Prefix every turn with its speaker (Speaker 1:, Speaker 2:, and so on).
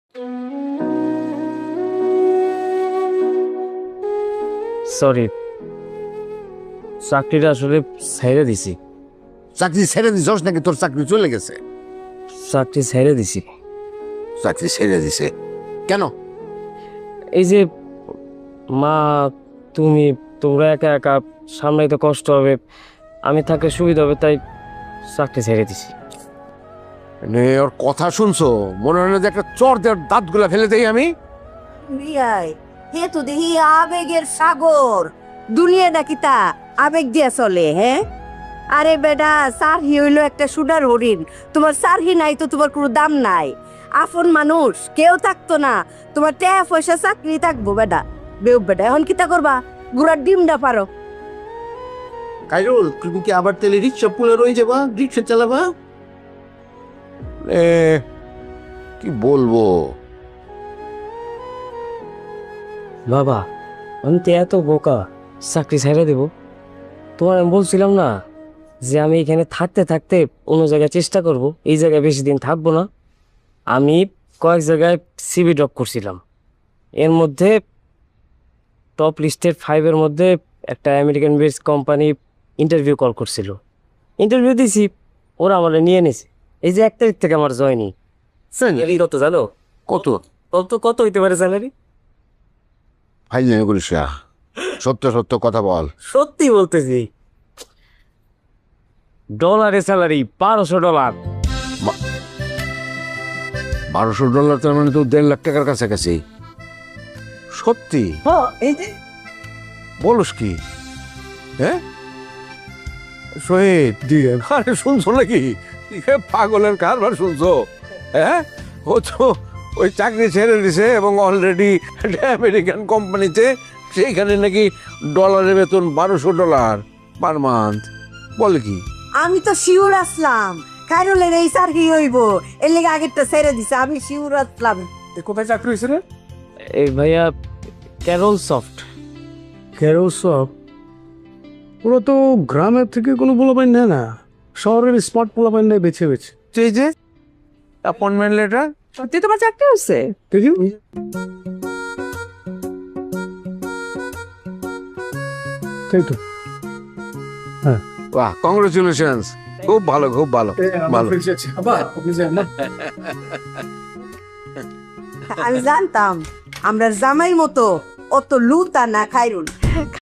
Speaker 1: Sorry, চাকরিটা আসলে ছেড়ে দিছি।
Speaker 2: চাকরি ছেড়ে দিছস নাকি তোর চাকরি চলে গেছে?
Speaker 1: চাকরি ছেড়ে দিছি।
Speaker 2: চাকরি ছেড়ে দিছে কেন?
Speaker 1: এই যে মা, তোমরা একা একা সামলাইতে কষ্ট হবে, আমি থাকলে সুবিধা হবে, তাই চাকরি ছেড়ে দিছি।
Speaker 2: ওর কথা শুনছো? মনে হয় না যে একটা চর দেওয়ার দাঁতগুলা ফেলে দেই আমি?
Speaker 3: বিয়াই হে তো দেখি আবেগের সাগর, দুনিয়া নাকি তা আবেগ দিয়া চলে। হ্যাঁ আরে বেটা, সারহি হইলো একটা সুডার হরিণ, তোমার সারহি নাই তো তোমার কোনো দাম নাই। আপন মানুষ কেউ থাকতো না, তোমার টাকা পয়সা চাকরি থাকবো বেটা। বেউ বেটা এখন কিতা করবা? গুড়ার ডিমটা পারো।
Speaker 4: কাইরুল, তুমি কি আবার তেলে রিক্সা পুলে রয়ে যাবা? রিক্সা চালাবা?
Speaker 2: এ কি বলবো?
Speaker 1: বাবা, আমি তো এত বোকা, চাকরি ছেড়ে দেব? তোমার আমি বলছিলাম না যে আমি এখানে থাকতে থাকতে অন্য জায়গায় চেষ্টা করব, এই জায়গায় বেশি দিন থাকবো না। আমি কয়েক জায়গায় সিভি ড্রপ করছিলাম, এর মধ্যে টপ লিস্টের 5-এর মধ্যে একটা American base company interview call করছিল। ইন্টারভিউ দিছি, ওরা আমার নিয়ে নিছে। এই যে 1 তারিখ থেকে আমার জয়নিং। স্যালারি কত জানো?
Speaker 2: কত?
Speaker 1: কত হইতে পারে স্যালারি?
Speaker 2: ফাইল নেই করিস না। সত্য সত্য কথা বল।
Speaker 1: সত্যি বলতেছি, ডলারে স্যালারি $1200।
Speaker 2: $1200 তার মানে তো 1.5 লাখ টাকার কাছাকাছি। সত্যি?
Speaker 1: এই যে
Speaker 2: বলস কি? হ্যাঁ শহীদ, আরে শুনছো নাকি? এ পাগলের কারবার শুনছো? হ্যাঁ, ও তো ওই চাকরি ছেড়ে দিছে এবং অলরেডি আমেরিকান কোম্পানিতে, সেইখানে নাকি ডলারের বেতন $1200 পার মান্থ। বলে কি?
Speaker 3: আমি তো শিওর আসলাম কাইরুলের এই সারহি হইব, এর লেগে আগেরটা ছেড়ে দিছে। আমি শিওর আসলাম।
Speaker 4: কোথায় চাকরি হয়েছে রে?
Speaker 1: এই ভাইয়া, ক্যারল সফট।
Speaker 5: ক্যারল সব ওরা তো গ্রামের থেকে কোনো পোলাপাইন নেয় না, শহরের স্মার্ট পোলাপাইন নেয় বেছে বেছে।
Speaker 2: এই যে অ্যাপয়েন্টমেন্ট লেটার।
Speaker 6: সত্যি তোমার চাকরি হচ্ছে?
Speaker 5: দেখি তাই তো।
Speaker 2: বাহ, কংগ্রেচুলেশনস, খুব ভালো খুব ভালো ভালো।
Speaker 3: আমি জানতাম আমরা জামাই মতো অত লুতা না খাইরুল।